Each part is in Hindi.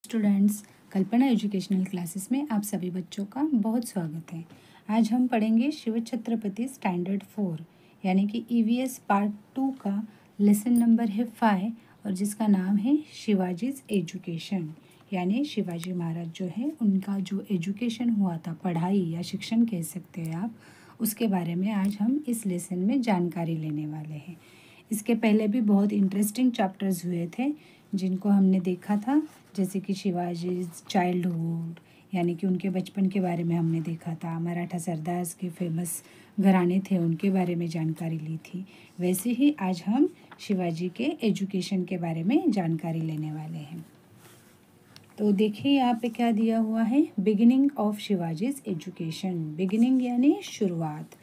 स्टूडेंट्स, कल्पना एजुकेशनल क्लासेस में आप सभी बच्चों का बहुत स्वागत है। आज हम पढ़ेंगे शिव छत्रपति स्टैंडर्ड 4 यानी कि ईवीएस पार्ट 2 का लेसन नंबर है 5 और जिसका नाम है शिवाजीज एजुकेशन। यानी शिवाजी महाराज जो है उनका जो एजुकेशन हुआ था, पढ़ाई या शिक्षण कह सकते हैं आप, उसके बारे में आज हम इस लेसन में जानकारी लेने वाले हैं। इसके पहले भी बहुत इंटरेस्टिंग चैप्टर्स हुए थे जिनको हमने देखा था, जैसे कि शिवाजी चाइल्डहुड यानी कि उनके बचपन के बारे में हमने देखा था। मराठा सरदार्स के फेमस घराने थे उनके बारे में जानकारी ली थी। वैसे ही आज हम शिवाजी के एजुकेशन के बारे में जानकारी लेने वाले हैं। तो देखिए यहाँ पे क्या दिया हुआ है, beginning of Shivaji's education. Beginning यानी शुरुआत।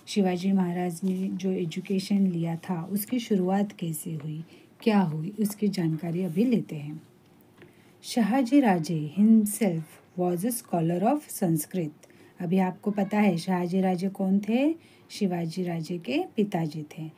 शिवाजी महाराज ने जो एजुकेशन लिया था उसकी शुरुआत कैसे हुई, क्या हुई, उसकी जानकारी अभी लेते हैं। Shahaji Raje himself was a scholar of Sanskrit. अभी आपको पता है शहाजी राजे कौन थे, शिवाजी राजे के पिताजी थे।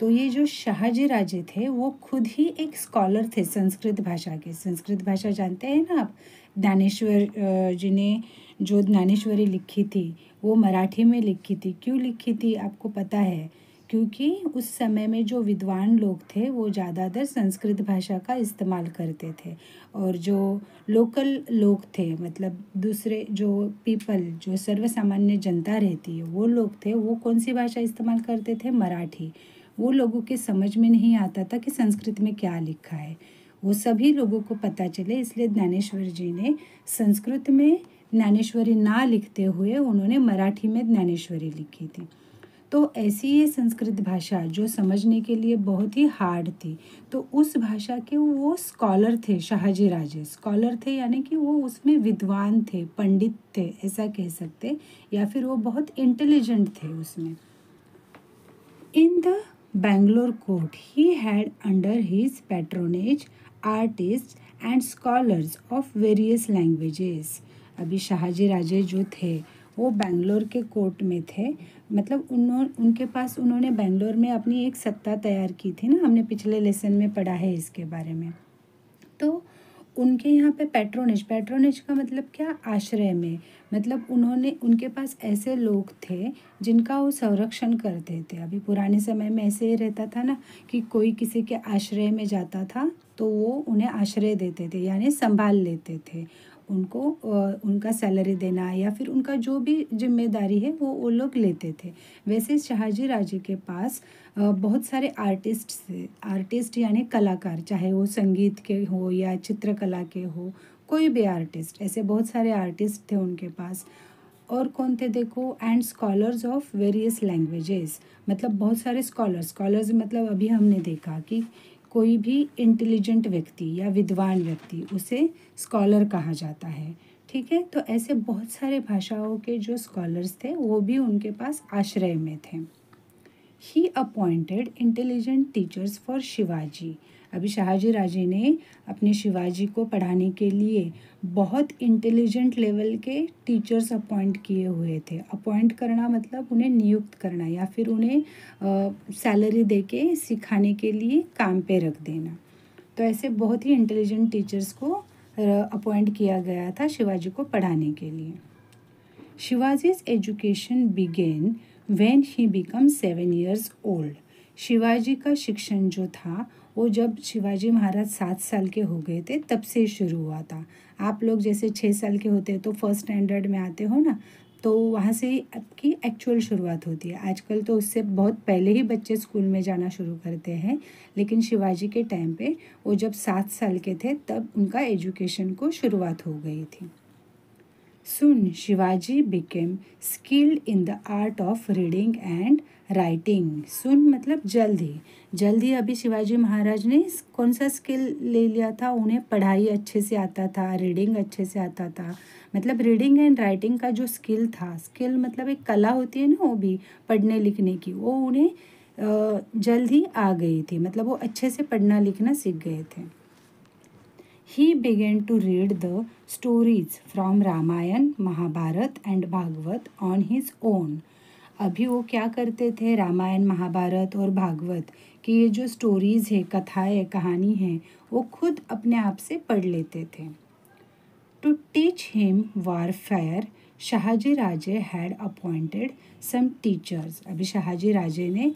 तो ये जो शहाजी राजे थे वो खुद ही एक स्कॉलर थे संस्कृत भाषा के। संस्कृत भाषा जानते हैं ना आप, ज्ञानेश्वर जी ने जो ज्ञानेश्वरी लिखी थी वो मराठी में लिखी थी। क्यों लिखी थी आपको पता है? क्योंकि उस समय में जो विद्वान लोग थे वो ज़्यादातर संस्कृत भाषा का इस्तेमाल करते थे और जो लोकल लोग थे, मतलब दूसरे जो पीपल, जो सर्वसामान्य जनता रहती है वो लोग थे, वो कौन सी भाषा इस्तेमाल करते थे? मराठी। वो लोगों के समझ में नहीं आता था कि संस्कृत में क्या लिखा है। वो सभी लोगों को पता चले, इसलिए ज्ञानेश्वर जी ने संस्कृत में ज्ञानेश्वरी ना लिखते हुए उन्होंने मराठी में ज्ञानेश्वरी लिखी थी। तो ऐसी ये संस्कृत भाषा जो समझने के लिए बहुत ही हार्ड थी, तो उस भाषा के वो स्कॉलर थे। शहाजी राजे स्कॉलर थे यानी कि वो उसमें विद्वान थे, पंडित थे, ऐसा कह सकते, या फिर वो बहुत इंटेलिजेंट थे उसमें। In the Bangalore court, he had under his patronage artists and scholars of various languages. अभी शहाजी राजे जो थे वो बैंगलोर के कोर्ट में थे, मतलब उनके पास उन्होंने बैंगलोर में अपनी एक सत्ता तैयार की थी ना, हमने पिछले लेसन में पढ़ा है इसके बारे में। तो उनके यहाँ पे पैट्रोनेज का मतलब क्या? आश्रय में, मतलब उनके पास ऐसे लोग थे जिनका वो संरक्षण करते थे। अभी पुराने समय में ऐसे ही रहता था ना कि कोई किसी के आश्रय में जाता था तो वो उन्हें आश्रय देते थे, यानी संभाल लेते थे उनको, उनका सैलरी देना या फिर उनका जो भी जिम्मेदारी है वो लोग लेते थे। वैसे शहाजी राजे के पास बहुत सारे आर्टिस्ट थे। आर्टिस्ट यानी कलाकार, चाहे वो संगीत के हो या चित्रकला के हो, कोई भी आर्टिस्ट, ऐसे बहुत सारे आर्टिस्ट थे उनके पास। और कौन थे देखो, and scholars of various languages, मतलब बहुत सारे स्कॉलर्स मतलब अभी हमने देखा कि कोई भी इंटेलिजेंट व्यक्ति या विद्वान व्यक्ति उसे स्कॉलर कहा जाता है। ठीक है, तो ऐसे बहुत सारे भाषाओं के जो स्कॉलर्स थे वो भी उनके पास आश्रय में थे। ही appointed intelligent teachers for Shivaji. अभी शहाजी राजे ने अपने शिवाजी को पढ़ाने के लिए बहुत इंटेलिजेंट लेवल के टीचर्स अपॉइंट किए हुए थे। अपॉइंट करना मतलब उन्हें नियुक्त करना या फिर उन्हें सैलरी दे के सिखाने के लिए काम पे रख देना। तो ऐसे बहुत ही इंटेलिजेंट टीचर्स को अपॉइंट किया गया था शिवाजी को पढ़ाने के लिए। Shivaji's education begin when he become 7 years old. Shivaji का शिक्षण जो था वो जब शिवाजी महाराज 7 साल के हो गए थे तब से शुरू हुआ था। आप लोग जैसे 6 साल के होते तो फर्स्ट स्टैंडर्ड में आते हो ना, तो वहाँ से आपकी एक्चुअल शुरुआत होती है। आजकल तो उससे बहुत पहले ही बच्चे स्कूल में जाना शुरू करते हैं, लेकिन शिवाजी के टाइम पे वो जब 7 साल के थे तब उनका एजुकेशन को शुरुआत हो गई थी। Soon Shivaji became skilled in the art of reading and writing. Soon मतलब जल्द ही अभी शिवाजी महाराज ने कौन सा स्किल ले लिया था? उन्हें पढ़ाई अच्छे से आता था, रीडिंग अच्छे से आता था। मतलब रीडिंग एंड राइटिंग का जो स्किल था, स्किल मतलब एक कला होती है ना, वो भी पढ़ने लिखने की, वो उन्हें जल्द ही आ गई थी, मतलब वो अच्छे से पढ़ना लिखना सीख गए थे। He began to read the stories from Ramayana, Mahabharat and Bhagavad on his own. अभी वो क्या करते थे? रामायण, महाभारत और भागवत की ये जो स्टोरीज़ है, कथाएं, कहानी है, वो खुद अपने आप से पढ़ लेते थे। To teach him warfare Shahaji Raje had appointed some teachers. अभी शहाजी राजे ने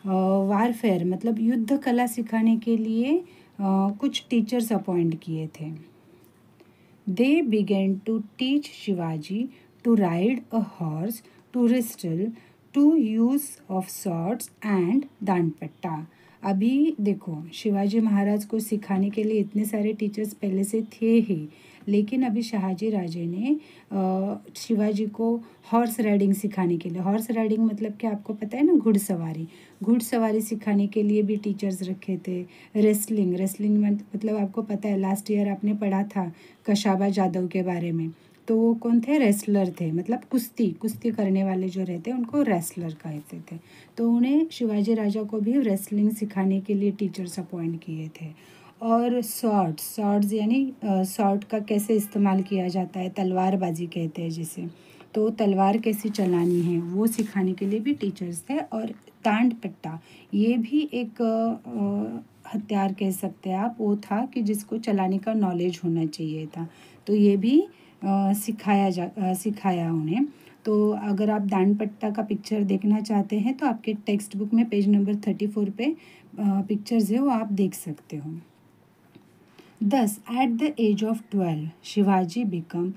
वारफेयर मतलब युद्ध कला सिखाने के लिए कुछ टीचर्स अपॉइंट किए थे। They began to teach Shivaji to ride a horse, to wrestle, to use of swords and दानपट्टा। अभी देखो शिवाजी महाराज को सिखाने के लिए इतने सारे टीचर्स पहले से थे ही, लेकिन अभी शहाजी राजे ने शिवाजी को हॉर्स राइडिंग सिखाने के लिए, हॉर्स राइडिंग मतलब क्या आपको पता है ना, घुड़सवारी, घुड़सवारी सिखाने के लिए भी टीचर्स रखे थे। रेसलिंग, रेसलिंग मतलब आपको पता है लास्ट ईयर आपने पढ़ा था कशाबा जादव के बारे में, तो वो कौन थे, रेसलर थे, मतलब कुश्ती करने वाले जो रहते हैं उनको रेसलर कहते थे। तो उन्हें शिवाजी राजा को भी रेसलिंग सिखाने के लिए टीचर्स अपॉइंट किए थे। और स्वॉर्ड्स यानी स्वॉर्ड का कैसे इस्तेमाल किया जाता है, तलवारबाजी कहते हैं जिसे, तो तलवार कैसी चलानी है वो सिखाने के लिए भी टीचर्स थे। और दांडपट्टा ये भी एक हथियार कह सकते हैं आप, वो था कि जिसको चलाने का नॉलेज होना चाहिए था, तो ये भी सिखाया उन्हें। तो अगर आप दांडपट्टा का पिक्चर देखना चाहते हैं तो आपके टेक्स्ट बुक में पेज नंबर 34 पे पिक्चर्स है, वो आप देख सकते हो। Thus, at the age of 12, Shivaji became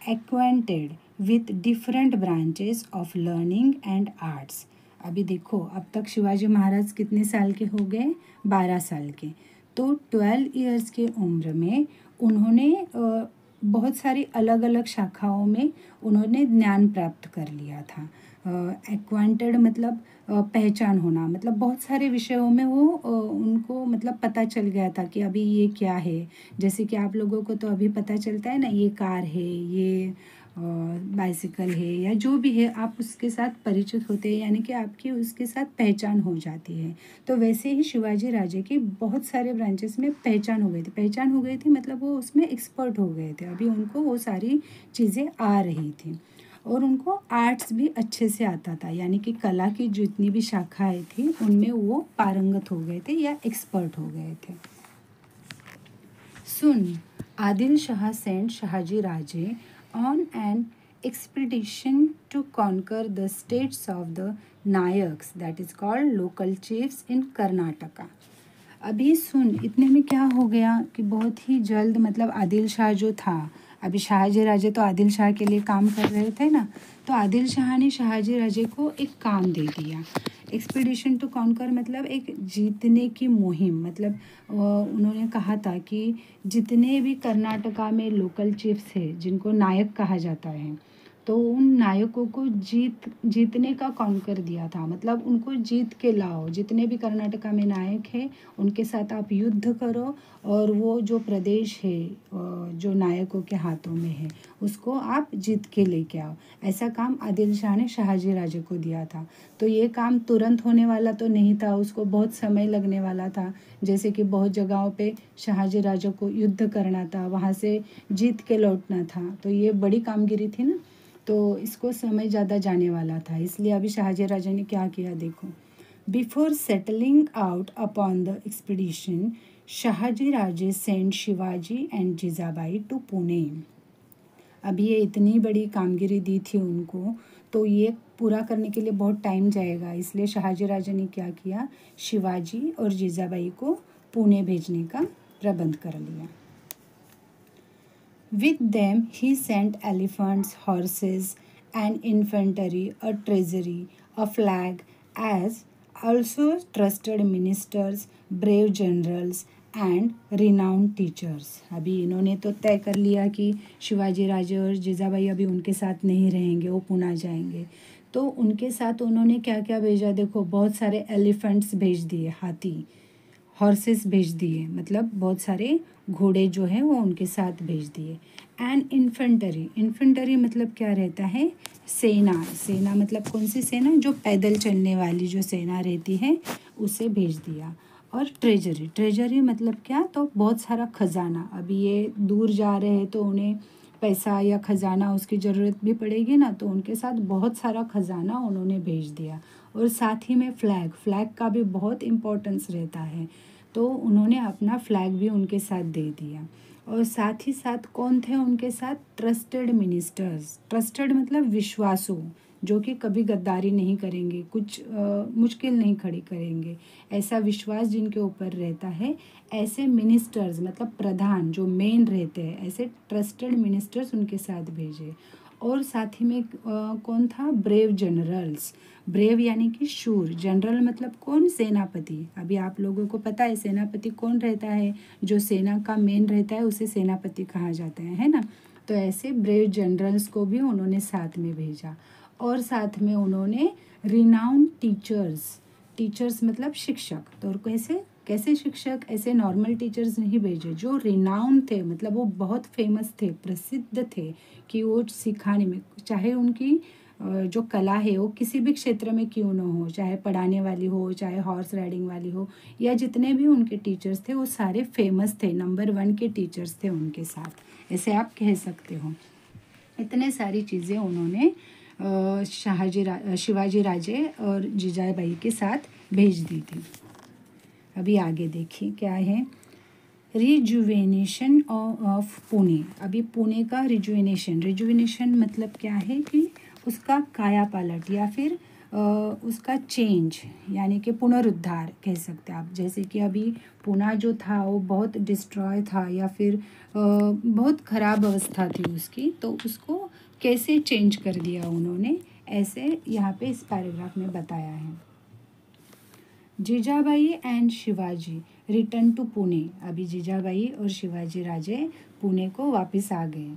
acquainted with different branches of learning and arts। अभी देखो अब तक शिवाजी महाराज कितने साल के हो गए, 12 साल के। तो 12 इयर्स की उम्र में उन्होंने बहुत सारी अलग अलग शाखाओं में उन्होंने ज्ञान प्राप्त कर लिया था। एक्वांटेड मतलब पहचान होना, मतलब बहुत सारे विषयों में वो उनको मतलब पता चल गया था कि अभी ये क्या है। जैसे कि आप लोगों को तो अभी पता चलता है ना, ये कार है, ये बाइसिकल है, या जो भी है आप उसके साथ परिचित होते हैं, यानी कि आपकी उसके साथ पहचान हो जाती है। तो वैसे ही शिवाजी राजे की बहुत सारे ब्रांचेस में पहचान हो गई थी मतलब वो उसमें एक्सपर्ट हो गए थे। अभी उनको वो सारी चीज़ें आ रही थी और उनको आर्ट्स भी अच्छे से आता था, यानी कि कला की जितनी भी शाखाएं थी उनमें वो पारंगत हो गए थे या एक्सपर्ट हो गए थे। Soon Adil Shah sent Shahaji Raje on an expedition to conquer the states of the Nayaks, that is called local chiefs in Karnataka। अभी सुन, इतने में क्या हो गया कि बहुत ही जल्द मतलब आदिल शाह जो था, अभी शहाजी राजे तो आदिल शाह के लिए काम कर रहे थे ना, तो आदिल शाह ने शहाजी राजे को एक काम दे दिया। एक्सपीडिशन टू कॉन्कर मतलब एक जीतने की मुहिम, मतलब उन्होंने कहा था कि जितने भी कर्नाटका में लोकल चीफ्स है जिनको नायक कहा जाता है, तो उन नायकों को जीतने का कॉन्कर दिया था, मतलब उनको जीत के लाओ। जितने भी कर्नाटका में नायक हैं उनके साथ आप युद्ध करो और वो जो प्रदेश है जो नायकों के हाथों में है उसको आप जीत के लेके आओ। ऐसा काम आदिल शाह ने शहाजी राजे को दिया था। तो ये काम तुरंत होने वाला तो नहीं था, उसको बहुत समय लगने वाला था। जैसे कि बहुत जगहों पे शहाजी राजा को युद्ध करना था, वहाँ से जीत के लौटना था, तो ये बड़ी कामगिरी थी ना, तो इसको समय ज़्यादा जाने वाला था। इसलिए अभी शहाजी राजा ने क्या किया देखो। Before settling out upon the expedition Shahaji Raje sent Shivaji and Jijabai to Pune. अभी ये इतनी बड़ी कामगिरी दी थी उनको, तो ये पूरा करने के लिए बहुत टाइम जाएगा, इसलिए शहाजी राजा ने क्या किया, शिवाजी और जीजाबाई को पुणे भेजने का प्रबंध कर लिया। With them he sent elephants, horses, and infantry, a treasury, a flag, as also trusted ministers, brave generals and renowned teachers। अभी इन्होंने तो तय कर लिया कि शिवाजी राजे और जीजाबाई अभी उनके साथ नहीं रहेंगे, वो पुणे जाएंगे। तो उनके साथ उन्होंने क्या क्या भेजा देखो, बहुत सारे एलिफेंट्स भेज दिए, हाथी, हॉर्सेस भेज दिए, मतलब बहुत सारे घोड़े जो हैं वो उनके साथ भेज दिए। एंड इन्फेंटरी मतलब क्या रहता है, सेना मतलब कौन सी सेना, जो पैदल चलने वाली जो सेना रहती है उसे भेज दिया। और ट्रेजरी मतलब क्या, तो बहुत सारा खजाना। अभी ये दूर जा रहे हैं तो उन्हें पैसा या खजाना उसकी ज़रूरत भी पड़ेगी ना, तो उनके साथ बहुत सारा खजाना उन्होंने भेज दिया। और साथ ही में फ्लैग का भी बहुत इम्पोर्टेंस रहता है, तो उन्होंने अपना फ्लैग भी उनके साथ दे दिया। और साथ ही साथ कौन थे उनके साथ? Trusted ministers. ट्रस्टेड मतलब विश्वासु, जो कि कभी गद्दारी नहीं करेंगे, कुछ मुश्किल नहीं खड़ी करेंगे, ऐसा विश्वास जिनके ऊपर रहता है, ऐसे मिनिस्टर्स मतलब प्रधान जो मेन रहते हैं, ऐसे ट्रस्टेड मिनिस्टर्स उनके साथ भेजे। और साथ ही में कौन था? Brave generals. ब्रेव यानी कि शूर, जनरल मतलब कौन? सेनापति। अभी आप लोगों को पता है सेनापति कौन रहता है? जो सेना का मेन रहता है उसे सेनापति कहा जाता है ना। तो ऐसे ब्रेव जनरल्स को भी उन्होंने साथ में भेजा। और साथ में उन्होंने रिनाउंड टीचर्स, टीचर्स मतलब शिक्षक, तो कैसे कैसे शिक्षक? ऐसे नॉर्मल टीचर्स नहीं भेजे, जो रिनाउंड थे मतलब वो बहुत फेमस थे, प्रसिद्ध थे कि वो सिखाने में, चाहे उनकी जो कला है वो किसी भी क्षेत्र में क्यों ना हो, चाहे पढ़ाने वाली हो, चाहे हॉर्स राइडिंग वाली हो, या जितने भी उनके टीचर्स थे वो सारे फेमस थे, नंबर 1 के टीचर्स थे उनके साथ, ऐसे आप कह सकते हो। इतने सारी चीज़ें उन्होंने शिवाजी राजे और जीजाबाई के साथ भेज दी थी। अभी आगे देखिए क्या है। Rejuvenation of Pune. अभी पुणे का रिजुवेनेशन मतलब क्या है कि उसका काया पलट या फिर उसका चेंज, यानी कि पुनरुद्धार कह सकते हैं आप। जैसे कि अभी पुणे जो था वो बहुत डिस्ट्रॉय था या फिर बहुत ख़राब अवस्था थी उसकी, तो उसको कैसे चेंज कर दिया उन्होंने, ऐसे यहाँ पे इस पैराग्राफ में बताया है। Jijabai and Shivaji return to Pune. अभी जीजाबाई और शिवाजी राजे पुणे को वापस आ गए।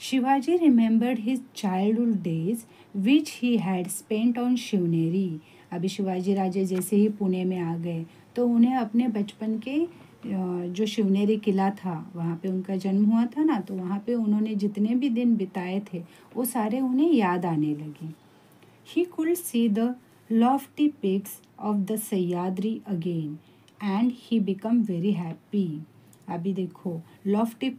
Shivaji remembered his childhood days which he had spent on Shivneri. अभी शिवाजी राजे जैसे ही पुणे में आ गए तो उन्हें अपने बचपन के जो शिवनेरी किला था वहाँ पे उनका जन्म हुआ था ना, तो वहाँ पे उन्होंने जितने भी दिन बिताए थे वो सारे उन्हें याद आने लगे। He could see the lofty peaks of the Sahyadri again and he became very happy. अभी देखो लॉफ्टी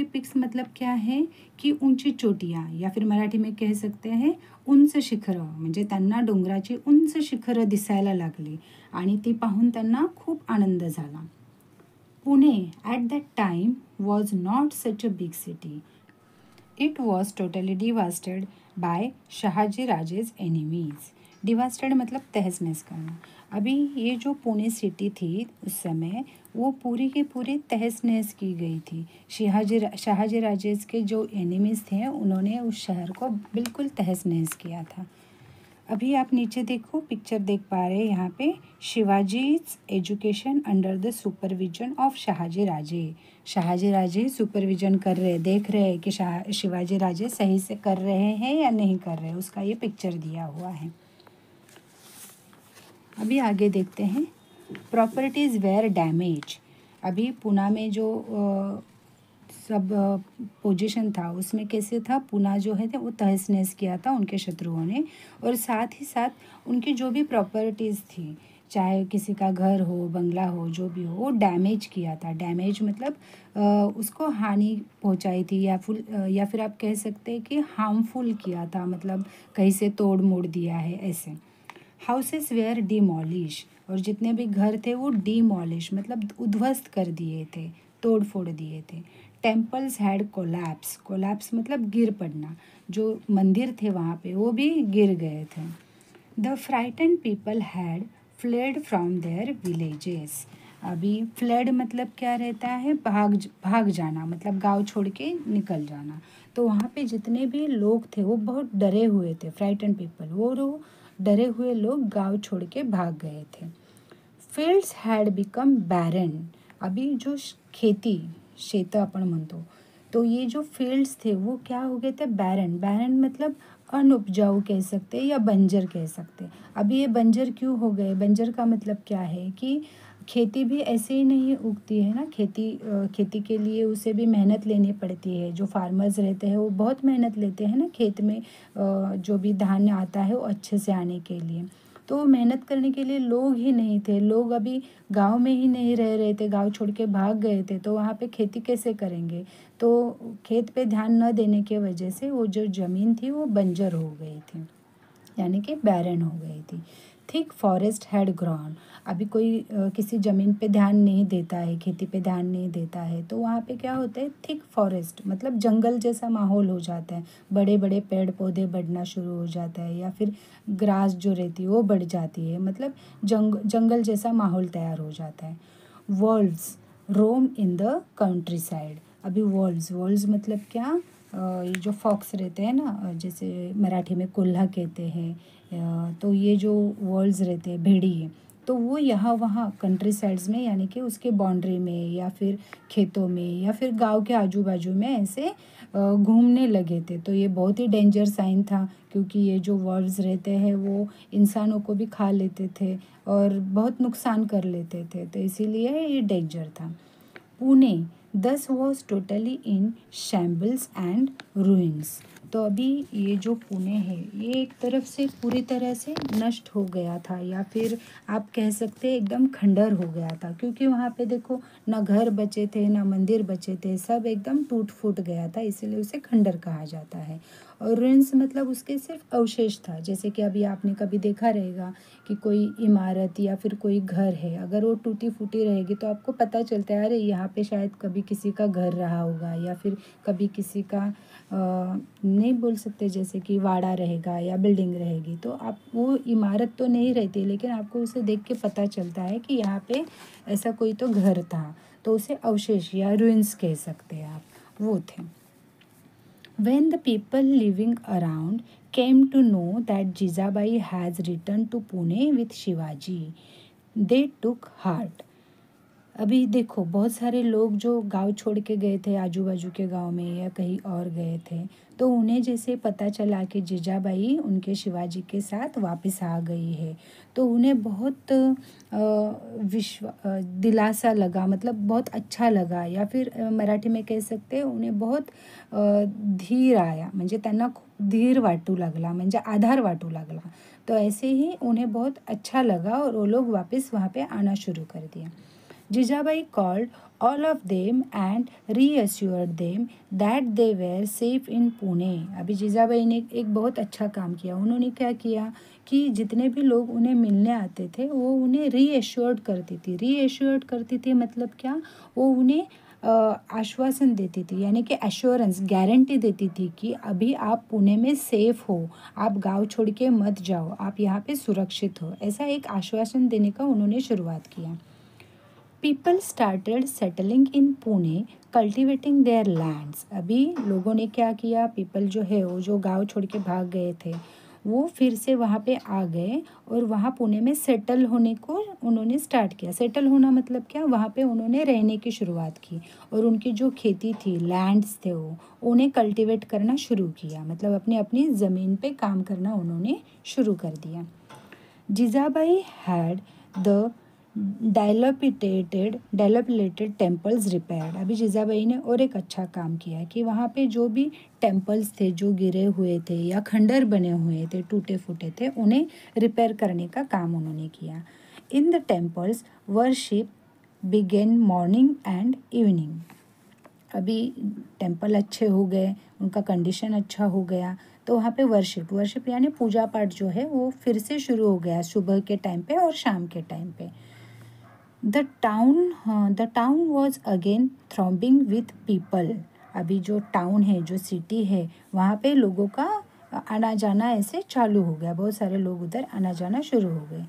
पिक्स मतलब क्या है की ऊंची चोटियाँ, या फिर मराठी में कह सकते हैं उंच शिखरं, म्हणजे त्यांना डोंगराची उंच शिखरं दिसायला लागली आणि ती पाहून त्यांना खूप आनंद झाला. Pune at that time was not such a big city. It was totally devastated by Shahaji राजेज enemies. Devastated मतलब तहस नहस करना। अभी ये जो पुणे सिटी थी उस समय वो पूरी की पूरी तहस नहस की गई थी। शहाजी राजेज के जो एनिमीज थे उन्होंने उस शहर को बिल्कुल तहस नहस किया था। अभी आप नीचे देखो पिक्चर देख पा रहे हैं यहाँ पे, Shivaji's education under the supervision of Shahaji Raje. Shahaji Raje supervision कर रहे, देख रहे हैं कि शिवाजी राजे सही से कर रहे हैं या नहीं कर रहे, उसका ये पिक्चर दिया हुआ है। अभी आगे देखते हैं। Properties were damage. अभी पुणे में जो सब पोजीशन था उसमें कैसे था, पुणे जो है वो तहस नहस किया था उनके शत्रुओं ने, और साथ ही साथ उनकी जो भी प्रॉपर्टीज़ थी, चाहे किसी का घर हो, बंगला हो, जो भी हो, वो डैमेज किया था। डैमेज मतलब उसको हानि पहुंचाई थी, या फिर आप कह सकते हैं कि हार्मफुल किया था, मतलब कहीं से तोड़ मोड़ दिया है ऐसे। हाउसेस वेयर डिमोलिश, और जितने भी घर थे वो डिमोलिश मतलब उद्ध्वस्त कर दिए थे, तोड़ फोड़ दिए थे। टेम्पल्स हैड कोलैप्स मतलब गिर पड़ना, जो मंदिर थे वहाँ पे वो भी गिर गए थे। The frightened people had fled from their villages. अभी फ्लेड मतलब क्या रहता है, भाग जाना, मतलब गांव छोड़ के निकल जाना। तो वहाँ पे जितने भी लोग थे वो बहुत डरे हुए थे, फ्राइटन पीपल, वो डरे हुए लोग गांव छोड़ के भाग गए थे। फील्ड्स हैड बिकम बैरन। अभी जो खेती शेत आपण म्हणतो, तो ये जो फील्ड्स थे वो क्या हो गए थे, बैरन मतलब अनउपजाऊ कह सकते या बंजर कह सकते। अभी ये बंजर क्यों हो गए, बंजर का मतलब क्या है कि खेती भी ऐसे ही नहीं उगती है ना, खेती के लिए उसे भी मेहनत लेनी पड़ती है। जो फार्मर्स रहते हैं वो बहुत मेहनत लेते हैं ना खेत में, जो भी धान्य आता है वो अच्छे से आने के लिए, तो मेहनत करने के लिए लोग ही नहीं थे। लोग अभी गांव में ही नहीं रह रहे थे, गांव छोड़ के भाग गए थे, तो वहाँ पे खेती कैसे करेंगे। तो खेत पे ध्यान न देने की वजह से वो जो ज़मीन थी वो बंजर हो गई थी, यानी कि बैरन हो गई थी। Thick forest had grown. अभी कोई किसी ज़मीन पे ध्यान नहीं देता है, खेती पे ध्यान नहीं देता है, तो वहाँ पे क्या होता है, थिक फॉरेस्ट मतलब जंगल जैसा माहौल हो जाता है, बड़े बड़े पेड़ पौधे बढ़ना शुरू हो जाता है, या फिर ग्रास जो रहती है वो बढ़ जाती है, मतलब जंगल जैसा माहौल तैयार हो जाता है। Wolves roam in the countryside. अभी वॉल्व्स मतलब क्या, ये जो फॉक्स रहते हैं ना, जैसे मराठी में कोल्हा कहते हैं, तो ये जो वॉल्व्स रहते हैं, भेड़िए, तो वो यहाँ वहाँ कंट्री साइड्स में, यानी कि उसके बाउंड्री में या फिर खेतों में या फिर गांव के आजू बाजू में ऐसे घूमने लगे थे। तो ये बहुत ही डेंजर साइन था, क्योंकि ये जो वॉल्व्स रहते हैं वो इंसानों को भी खा लेते थे और बहुत नुकसान कर लेते थे, तो इसीलिए ये डेंजर था। पुणे दस was totally in shambles and ruins. तो अभी ये जो पुणे है ये एक तरफ से पूरी तरह से नष्ट हो गया था, या फिर आप कह सकते हैं एकदम खंडर हो गया था, क्योंकि वहाँ पे देखो ना घर बचे थे ना मंदिर बचे थे, सब एकदम टूट फूट गया था, इसीलिए उसे खंडर कहा जाता है। और रुइंस मतलब उसके सिर्फ अवशेष था। जैसे कि अभी आपने कभी देखा रहेगा कि कोई इमारत या फिर कोई घर है, अगर वो टूटी फूटी रहेगी तो आपको पता चलता है अरे यहाँ पे शायद कभी किसी का घर रहा होगा, या फिर कभी किसी का नहीं बोल सकते, जैसे कि वाड़ा रहेगा या बिल्डिंग रहेगी, तो आप वो इमारत तो नहीं रहती, लेकिन आपको उसे देख के पता चलता है कि यहाँ पे ऐसा कोई तो घर था, तो उसे अवशेष या रुइंस कह सकते हैं आप, वो थे। When the people living around came to know that Jijabai has returned to Pune with Shivaji, they took heart. अभी देखो बहुत सारे लोग जो गांव छोड़ के गए थे, आजू बाजू के गांव में या कहीं और गए थे, तो उन्हें जैसे पता चला कि जीजाबाई उनके शिवाजी के साथ वापस आ गई है, तो उन्हें बहुत दिलासा लगा, मतलब बहुत अच्छा लगा, या फिर मराठी में कह सकते हैं उन्हें बहुत धीर आया, म्हणजे त्यांना खूप धीर वाटू लागला, म्हणजे आधार वाटू लागला। तो ऐसे ही उन्हें बहुत अच्छा लगा और वो लोग वापस वहाँ पे आना शुरू कर दिया। Jijabai called all of them and reassured them that they were safe in Pune। अभी जीजाबाई ने एक बहुत अच्छा काम किया। उन्होंने क्या किया कि जितने भी लोग उन्हें मिलने आते थे वो उन्हें रीएश्योर्ड करती थी। रीएश्योर्ड करती थी मतलब क्या, वो उन्हें आश्वासन देती थी, यानी कि एश्योरेंस, गारंटी देती थी कि अभी आप पुणे में सेफ हो, आप गांव छोड़ के मत जाओ, आप यहाँ पे सुरक्षित हो। ऐसा एक आश्वासन देने का उन्होंने शुरुआत किया। People started settling in Pune cultivating there lands. अभी लोगों ने क्या किया, पीपल जो है वो जो गांव छोड़ के भाग गए थे वो फिर से वहाँ पे आ गए और वहाँ पुणे में सेटल होने को उन्होंने स्टार्ट किया। सेटल होना मतलब क्या, वहाँ पे उन्होंने रहने की शुरुआत की और उनकी जो खेती थी, लैंड्स थे, वो उन्हें कल्टिवेट करना शुरू किया, मतलब अपनी अपनी ज़मीन पे काम करना उन्होंने शुरू कर दिया। Jijabai had the dilapidated temples repaired. अभी जीजाबाई ने और एक अच्छा काम किया कि वहाँ पे जो भी टेम्पल्स थे जो गिरे हुए थे या खंडर बने हुए थे, टूटे फूटे थे, उन्हें रिपेयर करने का काम उन्होंने किया। In the temples worship begin morning and evening. अभी टेम्पल अच्छे हो गए, उनका कंडीशन अच्छा हो गया, तो वहाँ पे वर्शिप यानी पूजा पाठ जो है वो फिर से शुरू हो गया सुबह के टाइम पे और शाम के टाइम पे। The town was again throbbing with people. अभी जो टाउन है, जो सिटी है, वहाँ पे लोगों का आना जाना ऐसे चालू हो गया, बहुत सारे लोग उधर आना जाना शुरू हो गए।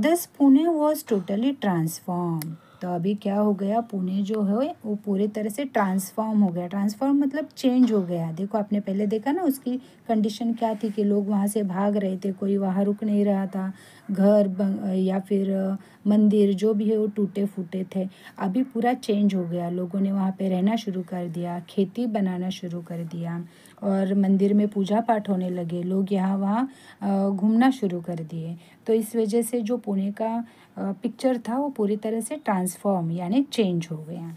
दस पुणे वॉज टोटली ट्रांसफॉर्म। तो अभी क्या हो गया, पुणे जो है वो पूरी तरह से ट्रांसफॉर्म हो गया। ट्रांसफॉर्म मतलब चेंज हो गया। देखो आपने पहले देखा ना उसकी कंडीशन क्या थी कि लोग वहाँ से भाग रहे थे, कोई वहाँ रुक नहीं रहा था, या फिर मंदिर जो भी है वो टूटे फूटे थे। अभी पूरा चेंज हो गया, लोगों ने वहाँ पे रहना शुरू कर दिया, खेती बनाना शुरू कर दिया और मंदिर में पूजा पाठ होने लगे, लोग यहाँ वहाँ घूमना शुरू कर दिए। तो इस वजह से जो पुणे का पिक्चर था वो पूरी तरह से ट्रांसफॉर्म यानी चेंज हो गया।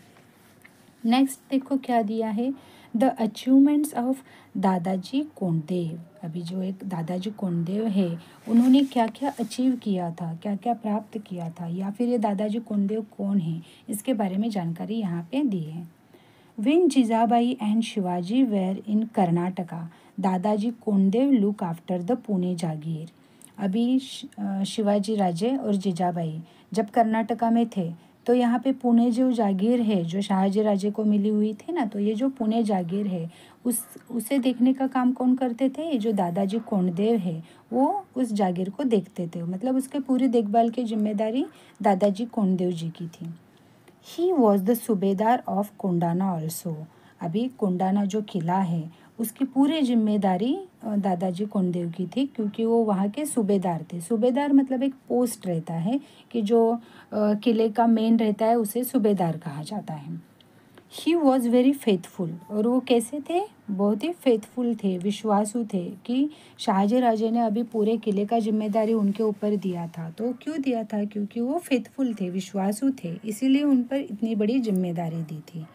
नेक्स्ट देखो क्या दिया है, द अचीवमेंट्स ऑफ दादाजी कोंडदेव। अभी जो एक दादाजी कोंडदेव है उन्होंने क्या क्या अचीव किया था, क्या क्या प्राप्त किया था, या फिर ये दादाजी कोंडदेव कौन है, इसके बारे में जानकारी यहाँ पे दी है। When Jijabai and Shivaji were in Karnataka, दादाजी Kondadev look after the Pune Jagir। अभी शिवाजी राजे और जीजाबाई जब कर्नाटका में थे तो यहाँ पे पुणे जो जागीर है जो शहाजी राजे को मिली हुई थी ना, तो ये जो पुणे जागीर है उसे देखने का काम कौन करते थे? ये जो दादाजी कोंडदेव है वो उस जागीर को देखते थे, मतलब उसके पूरी देखभाल की जिम्मेदारी दादाजी कोंडदेव जी की थी। ही वॉज द सूबेदार ऑफ कोंडाना ऑल्सो। अभी कोंडाना जो किला है उसकी पूरी जिम्मेदारी दादाजी कोंडदेव की थी, क्योंकि वो वहाँ के सूबेदार थे। सूबेदार मतलब एक पोस्ट रहता है कि जो किले का मेन रहता है उसे सूबेदार कहा जाता है। ही वॉज वेरी फेथफुल, और वो कैसे थे? बहुत ही फेथफुल थे, विश्वासु थे कि शाहजी राजे ने अभी पूरे किले का जिम्मेदारी उनके ऊपर दिया था। तो क्यों दिया था? क्योंकि वो फेथफुल थे, विश्वासु थे, इसीलिए उन पर इतनी बड़ी जिम्मेदारी दी थी।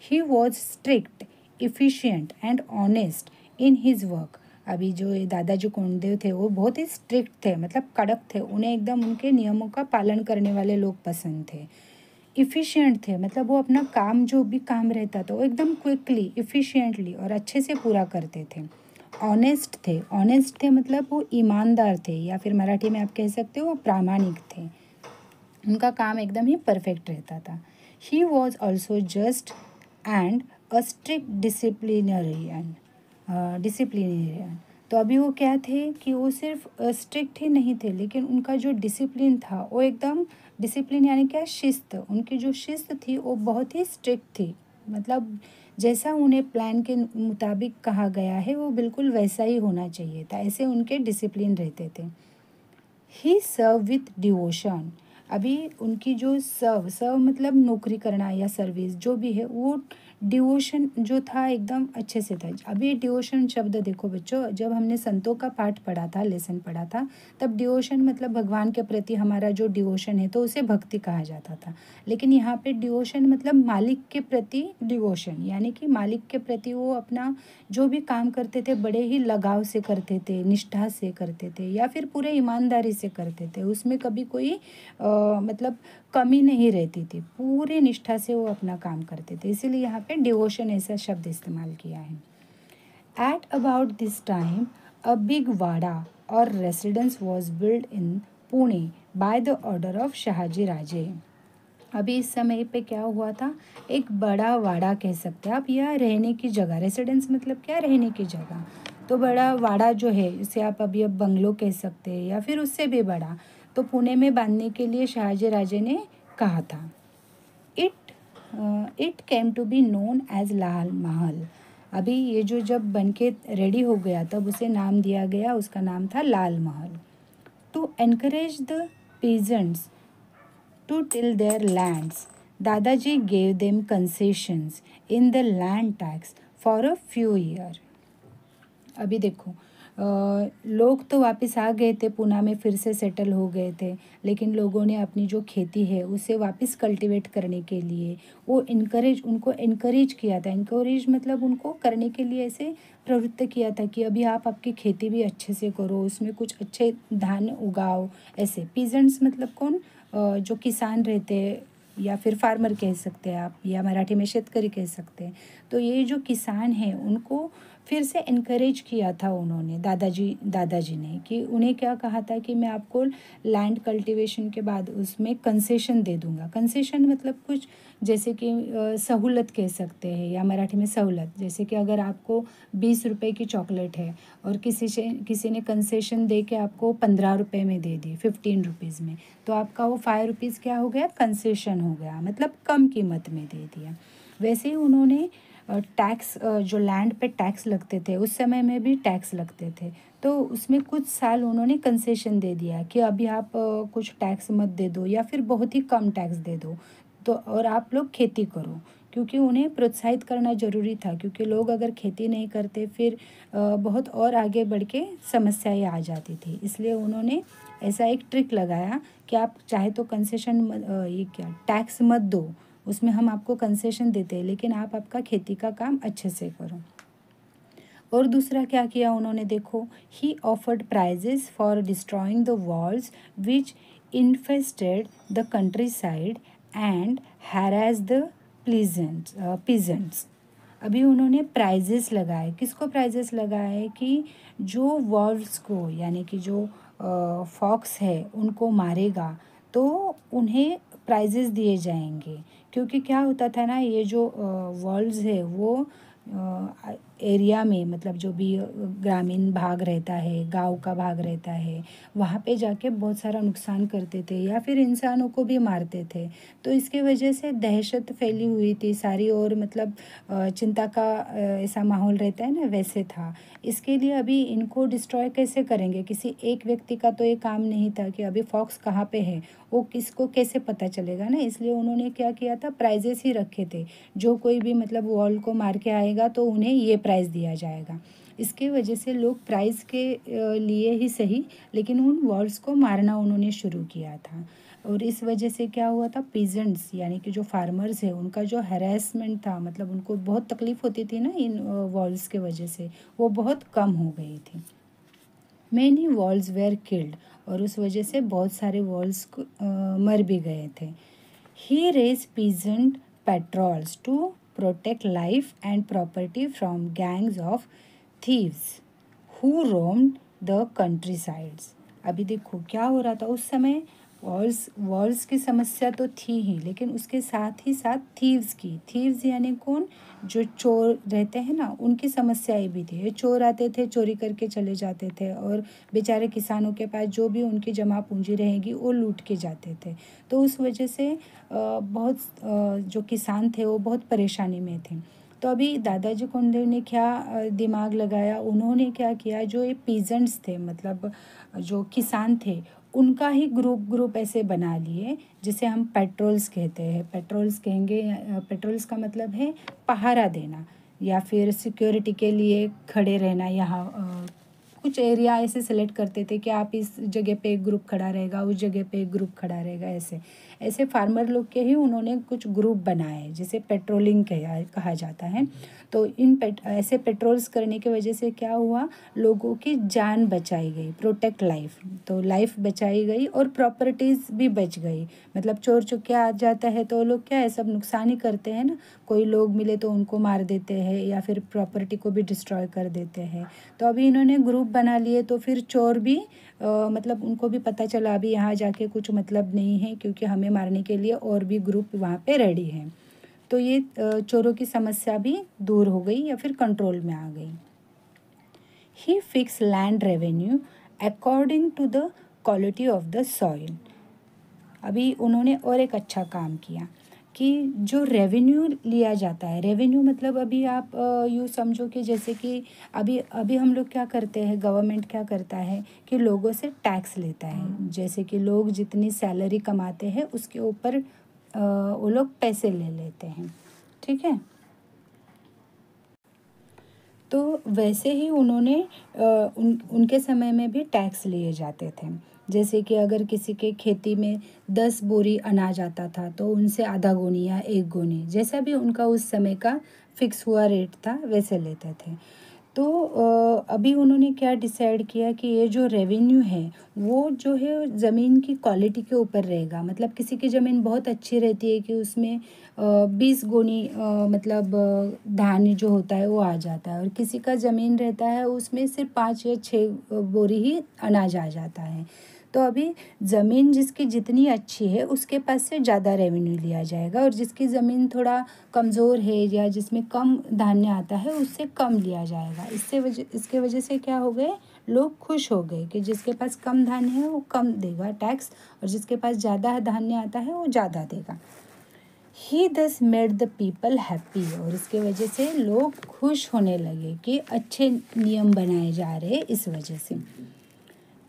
He was strict, efficient and honest in his work. अभी जो ये दादाजी कोंडदेव थे वो बहुत ही स्ट्रिक्ट थे, मतलब कड़क थे, उन्हें एकदम उनके नियमों का पालन करने वाले लोग पसंद थे। इफ़िशिएंट थे, मतलब वो अपना काम जो भी काम रहता था वो एकदम क्विकली, इफ़िशिएंटली और अच्छे से पूरा करते थे। ऑनेस्ट थे, ऑनेस्ट थे मतलब वो ईमानदार थे, या फिर मराठी में आप कह सकते हो वो प्रामाणिक थे। उनका काम एकदम ही परफेक्ट रहता था। He was also just and a strict disciplinarian. तो अभी वो क्या थे कि वो सिर्फ स्ट्रिक्ट ही नहीं थे, लेकिन उनका जो डिसिप्लिन था वो एकदम, डिसिप्लिन यानी क्या? शिस्त। उनकी जो शिस्त थी वो बहुत ही स्ट्रिक्ट थी, मतलब जैसा उन्हें प्लान के मुताबिक कहा गया है वो बिल्कुल वैसा ही होना चाहिए था, ऐसे उनके डिसिप्लिन रहते थे। ही सर्व विथ डिवोशन। अभी उनकी जो सर्व मतलब नौकरी करना या सर्विस जो भी है, वो डिवोशन जो था एकदम अच्छे से था। अभी डिवोशन शब्द देखो बच्चों, जब हमने संतों का पाठ पढ़ा था, लेसन पढ़ा था, तब डिवोशन मतलब भगवान के प्रति हमारा जो डिवोशन है तो उसे भक्ति कहा जाता था। लेकिन यहाँ पे डिवोशन मतलब मालिक के प्रति डिवोशन, यानी कि मालिक के प्रति वो अपना जो भी काम करते थे बड़े ही लगाव से करते थे, निष्ठा से करते थे, या फिर पूरे ईमानदारी से करते थे। उसमें कभी कोई मतलब कमी नहीं रहती थी, पूरी निष्ठा से वो अपना काम करते थे, इसीलिए यहाँ पे डिवोशन ऐसा शब्द इस्तेमाल किया है। At about this time a big wada or residence was built in Pune by the order of Shahaji Raje. अभी इस समय पे क्या हुआ था? एक बड़ा वाड़ा कह सकते हैं आप, या रहने की जगह। रेसिडेंस मतलब क्या? रहने की जगह। तो बड़ा वाड़ा जो है इसे आप अभी अब बंगलो कह सकते हैं, या फिर उससे भी बड़ा, तो पुणे में बांधने के लिए शहाजी राजे ने कहा था। It came to be known as Lal Mahal. अभी ये जो जब बन के रेडी हो गया तब उसे नाम दिया गया, उसका नाम था Lal Mahal. To encourage the peasants to till their lands, Dadaji gave them concessions in the land tax for a few years. अभी देखो, लोग तो वापस आ गए थे, पूना में फिर से सेटल हो गए थे, लेकिन लोगों ने अपनी जो खेती है उसे वापस कल्टीवेट करने के लिए वो उनको इनकरेज किया था। इनकरेज मतलब उनको करने के लिए ऐसे प्रवृत्त किया था कि अभी आप आपकी खेती भी अच्छे से करो, उसमें कुछ अच्छे धान उगाओ। ऐसे पीजेंट्स मतलब कौन? जो किसान रहते हैं, या फिर फार्मर कह सकते हैं आप, या मराठी में शेतकरी कह सकते हैं। तो ये जो किसान हैं उनको फिर से इनकरेज किया था उन्होंने, दादाजी ने, कि उन्हें क्या कहा था कि मैं आपको लैंड कल्टीवेशन के बाद उसमें कंसेशन दे दूंगा। कंसेशन मतलब कुछ जैसे कि सहूलत कह सकते हैं, या मराठी में सहूलत। जैसे कि अगर आपको 20 रुपए की चॉकलेट है और किसी ने कंसेशन दे के आपको 15 रुपए में दे दी, 15 रुपीज़ में, तो आपका वो 5 रुपीज़ क्या हो गया? कंसेशन हो गया, मतलब कम कीमत में दे दिया। वैसे ही उन्होंने टैक्स, जो लैंड पे टैक्स लगते थे उस समय में भी टैक्स लगते थे, तो उसमें कुछ साल उन्होंने कंसेशन दे दिया कि अभी आप कुछ टैक्स मत दे दो, या फिर बहुत ही कम टैक्स दे दो, तो और आप लोग खेती करो। क्योंकि उन्हें प्रोत्साहित करना ज़रूरी था, क्योंकि लोग अगर खेती नहीं करते फिर बहुत और आगे बढ़ के समस्याएँ आ जाती थी। इसलिए उन्होंने ऐसा एक ट्रिक लगाया कि आप चाहे तो कंसेशन ये क्या टैक्स मत दो, उसमें हम आपको कंसेशन देते हैं, लेकिन आप आपका खेती का काम अच्छे से करो। और दूसरा क्या किया उन्होंने? देखो, he offered prizes for destroying the wolves which infested the countryside and harass the peasants. अभी उन्होंने प्राइजेस लगाए। किसको प्राइजेस लगाए? कि जो वॉल्स को, यानी कि जो फॉक्स है उनको मारेगा तो उन्हें प्राइजेस दिए जाएंगे। क्योंकि क्या होता था ना, ये जो वॉल्स है वो एरिया में, मतलब जो भी ग्रामीण भाग रहता है, गांव का भाग रहता है, वहाँ पे जाके बहुत सारा नुकसान करते थे या फिर इंसानों को भी मारते थे। तो इसके वजह से दहशत फैली हुई थी सारी, और मतलब चिंता का ऐसा माहौल रहता है ना, वैसे था। इसके लिए अभी इनको डिस्ट्रॉय कैसे करेंगे, किसी एक व्यक्ति का तो ये काम नहीं था कि अभी फॉक्स कहाँ पे है, वो किसको कैसे पता चलेगा ना। इसलिए उन्होंने क्या किया था, प्राइजेस ही रखे थे। जो कोई भी मतलब वॉल को मार के आएगा तो उन्हें ये प्राइज़ दिया जाएगा। इसके वजह से लोग प्राइज़ के लिए ही सही, लेकिन उन वॉल्स को मारना उन्होंने शुरू किया था। और इस वजह से क्या हुआ था, पीजेंट्स यानी कि जो फार्मर्स है उनका जो हैरेसमेंट था, मतलब उनको बहुत तकलीफ़ होती थी ना इन वॉल्स के वजह से, वो बहुत कम हो गई थी। मैनी वॉल्स वेयर किल्ड, और उस वजह से बहुत सारे वॉल्स मर भी गए थे। He raised peasant patrols to protect life and property from gangs of thieves who roamed the countrysides. अभी देखो क्या हो रहा था उस समय, वॉल्स की समस्या तो थी ही, लेकिन उसके साथ ही साथ थीव्स यानी कौन, जो चोर रहते हैं ना, उनकी समस्याएं भी थी। ये चोर आते थे, चोरी करके चले जाते थे, और बेचारे किसानों के पास जो भी उनकी जमा पूंजी रहेगी वो लूट के जाते थे। तो उस वजह से बहुत जो किसान थे वो बहुत परेशानी में थे। तो अभी दादाजी कोंडदेव ने क्या दिमाग लगाया, उन्होंने क्या किया, जो ये पीजेंट्स थे, मतलब जो किसान थे, उनका ही ग्रुप ऐसे बना लिए, जिसे हम पेट्रोल्स कहते हैं। पेट्रोल्स कहेंगे, पेट्रोल्स का मतलब है पहरा देना या फिर सिक्योरिटी के लिए खड़े रहना। यहाँ कुछ एरिया ऐसे सेलेक्ट करते थे कि आप इस जगह पे एक ग्रुप खड़ा रहेगा, उस जगह पे एक ग्रुप खड़ा रहेगा। ऐसे ऐसे फार्मर लोग के ही उन्होंने कुछ ग्रुप बनाए, जिसे पेट्रोलिंग कहा जाता है। तो ऐसे पेट्रोल्स करने की वजह से क्या हुआ, लोगों की जान बचाई गई, प्रोटेक्ट लाइफ, तो लाइफ बचाई गई और प्रॉपर्टीज़ भी बच गई। मतलब चोर चुक्या आ जाता है तो लोग क्या है, सब नुकसान ही करते हैं ना। कोई लोग मिले तो उनको मार देते हैं या फिर प्रॉपर्टी को भी डिस्ट्रॉय कर देते हैं। तो अभी इन्होंने ग्रुप बना लिए, तो फिर चोर भी मतलब उनको भी पता चला अभी यहाँ जाके कुछ मतलब नहीं है, क्योंकि हमें मारने के लिए और भी ग्रुप वहाँ पे रेडी हैं। तो ये चोरों की समस्या भी दूर हो गई या फिर कंट्रोल में आ गई। He fixed land revenue according to the quality of the soil. अभी उन्होंने और एक अच्छा काम किया कि जो रेवेन्यू लिया जाता है, रेवेन्यू मतलब अभी आप यूँ समझो कि जैसे कि अभी अभी हम लोग क्या करते हैं, गवर्नमेंट क्या करता है कि लोगों से टैक्स लेता है। जैसे कि लोग जितनी सैलरी कमाते हैं उसके ऊपर वो लोग पैसे ले लेते हैं, ठीक है। तो वैसे ही उन्होंने उनके समय में भी टैक्स लिए जाते थे। जैसे कि अगर किसी के खेती में 10 बोरी अनाज आता था तो उनसे आधा गोनी या 1 गोनी, जैसा भी उनका उस समय का फिक्स हुआ रेट था वैसे लेते थे। तो अभी उन्होंने क्या डिसाइड किया कि ये जो रेवेन्यू है वो जो है ज़मीन की क्वालिटी के ऊपर रहेगा। मतलब किसी की ज़मीन बहुत अच्छी रहती है कि उसमें 20 गोनी मतलब धान जो होता है वो आ जाता है, और किसी का ज़मीन रहता है उसमें सिर्फ 5 या 6 बोरी ही अनाज आ जाता है। तो अभी ज़मीन जिसकी जितनी अच्छी है उसके पास से ज़्यादा रेवेन्यू लिया जाएगा, और जिसकी ज़मीन थोड़ा कमज़ोर है या जिसमें कम धान्य आता है उससे कम लिया जाएगा। इसके वजह से क्या हो गए, लोग खुश हो गए कि जिसके पास कम धान्य है वो कम देगा टैक्स, और जिसके पास ज़्यादा धान्य आता है वो ज़्यादा देगा। ही दस मेड द पीपल हैप्पी, और इसके वजह से लोग खुश होने लगे कि अच्छे नियम बनाए जा रहे हैं इस वजह से।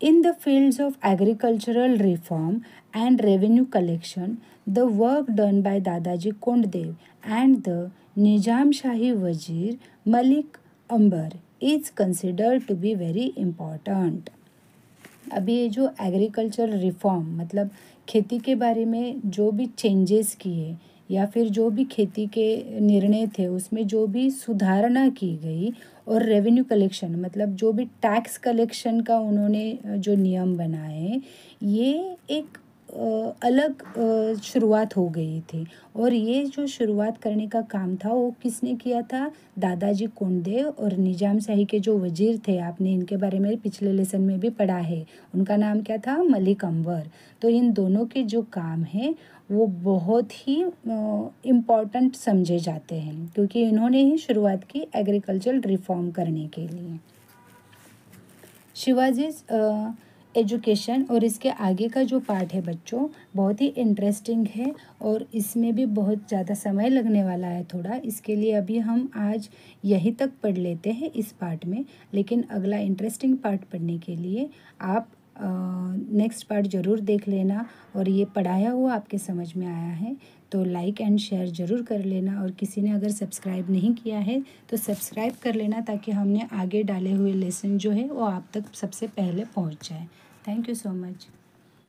In the fields of agricultural reform and revenue collection, the work done by Dadaji Konddev and the Nizam Shahi Wazir Malik Ambar is considered to be very important. अभी ये जो एग्रीकल्चर रिफॉर्म मतलब खेती के बारे में जो भी चेंजेस किए या फिर जो भी खेती के निर्णय थे उसमें जो भी सुधारणा की गई, और रेवेन्यू कलेक्शन मतलब जो भी टैक्स कलेक्शन का उन्होंने जो नियम बनाए, ये एक अलग शुरुआत हो गई थी। और ये जो शुरुआत करने का काम था वो किसने किया था? दादाजी कोंडदेव और निजाम शाही के जो वजीर थे, आपने इनके बारे में पिछले लेसन में भी पढ़ा है। उनका नाम क्या था? मलिक अंबर। तो इन दोनों के जो काम हैं वो बहुत ही इम्पॉर्टेंट समझे जाते हैं, क्योंकि इन्होंने ही शुरुआत की एग्रीकल्चरल रिफॉर्म करने के लिए। शिवाजी एजुकेशन और इसके आगे का जो पार्ट है बच्चों, बहुत ही इंटरेस्टिंग है और इसमें भी बहुत ज़्यादा समय लगने वाला है थोड़ा। इसके लिए अभी हम आज यहीं तक पढ़ लेते हैं इस पार्ट में, लेकिन अगला इंटरेस्टिंग पार्ट पढ़ने के लिए आप नेक्स्ट पार्ट ज़रूर देख लेना। और ये पढ़ाया हुआ आपके समझ में आया है तो लाइक एंड शेयर ज़रूर कर लेना। और किसी ने अगर सब्सक्राइब नहीं किया है तो सब्सक्राइब कर लेना, ताकि हमने आगे डाले हुए लेसन जो है वो आप तक सबसे पहले पहुंच जाए। Thank you so much.